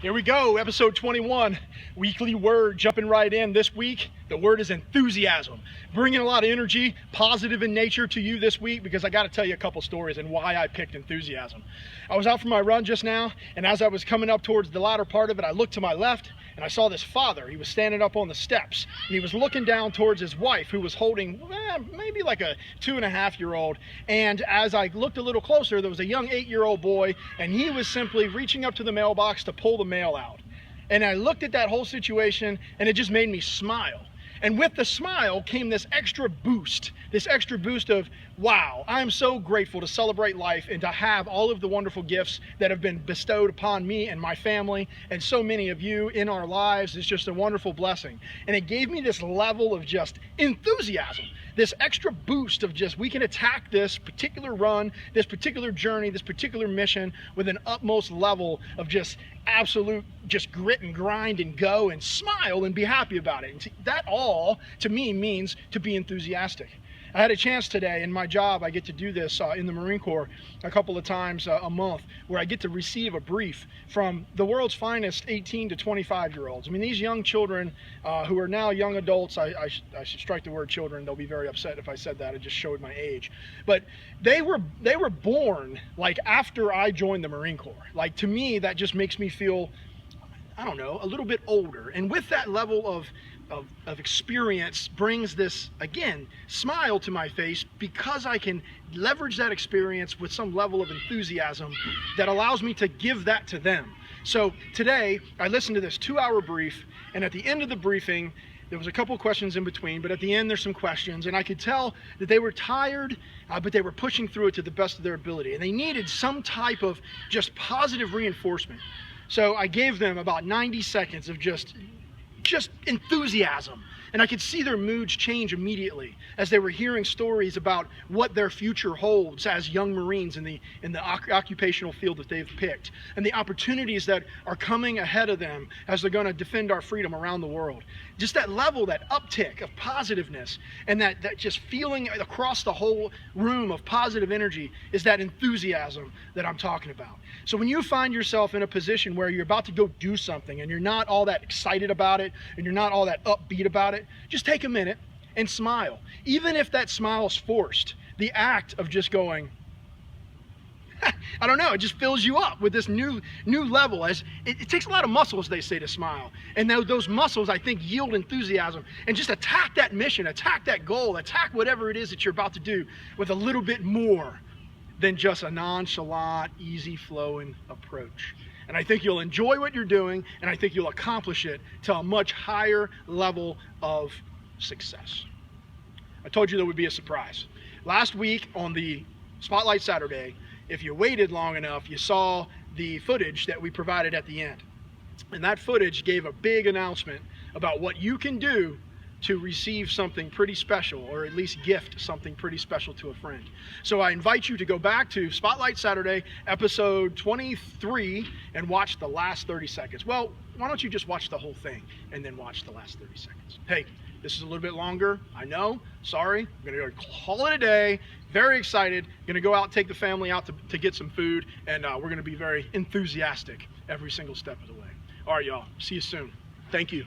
Here we go, episode 21, weekly word, jumping right in. This week, the word is enthusiasm. Bringing a lot of energy, positive in nature to you this week, because I got to tell you a couple stories and why I picked enthusiasm. I was out for my run just now, and as I was coming up towards the latter part of it, I looked to my left, and I saw this father. He was standing up on the steps, and he was looking down towards his wife, who was holding maybe like a 2.5-year-old. And as I looked a little closer, there was a young 8-year-old boy, and he was simply reaching up to the mailbox to pull the mail out. And I looked at that whole situation, and it just made me smile. And with the smile came this extra boost of, wow, I am so grateful to celebrate life and to have all of the wonderful gifts that have been bestowed upon me and my family and so many of you in our lives. It's just a wonderful blessing. And it gave me this level of just enthusiasm, this extra boost of just, we can attack this particular run, this particular journey, this particular mission with an utmost level of just absolute just grit and grind and go and smile and be happy about it. And that all to me means to be enthusiastic. I had a chance today in my job. I get to do this in the Marine Corps a couple of times a month, where I get to receive a brief from the world's finest 18 to 25-year-olds. I mean, these young children who are now young adults, I should strike the word children. They'll be very upset if I said that. I just showed my age. But they were born like after I joined the Marine Corps. Like, to me, that just makes me feel, I don't know, a little bit older. And with that level of experience brings this, again, smile to my face, because I can leverage that experience with some level of enthusiasm that allows me to give that to them. So today I listened to this 2-hour brief, and at the end of the briefing there was a couple questions in between, but at the end there's some questions, and I could tell that they were tired, but they were pushing through it to the best of their ability, and they needed some type of just positive reinforcement. So I gave them about 90 seconds of just enthusiasm, and I could see their moods change immediately as they were hearing stories about what their future holds as young Marines in the occupational field that they've picked, and the opportunities that are coming ahead of them as they're going to defend our freedom around the world. Just that level, that uptick of positiveness, and that just feeling across the whole room of positive energy is that enthusiasm that I'm talking about. So when you find yourself in a position where you're about to go do something and you're not all that excited about it and you're not all that upbeat about it, just take a minute and smile. Even if that smile is forced, the act of just going, I don't know, it just fills you up with this new level. As it takes a lot of muscles, they say, to smile. And those muscles, I think, yield enthusiasm. And just attack that mission, attack that goal, attack whatever it is that you're about to do with a little bit more than just a nonchalant, easy-flowing approach. And I think you'll enjoy what you're doing, and I think you'll accomplish it to a much higher level of success. I told you there would be a surprise. Last week on the Spotlight Saturday, if you waited long enough, you saw the footage that we provided at the end. And that footage gave a big announcement about what you can do to receive something pretty special, or at least gift something pretty special to a friend. So I invite you to go back to Spotlight Saturday, episode 23, and watch the last 30 seconds. Well, why don't you just watch the whole thing and then watch the last 30 seconds? Hey, this is a little bit longer, I know, sorry. I'm gonna go call it a day. Very excited, gonna go out, take the family out to get some food, and we're gonna be very enthusiastic every single step of the way. All right, y'all, see you soon. Thank you.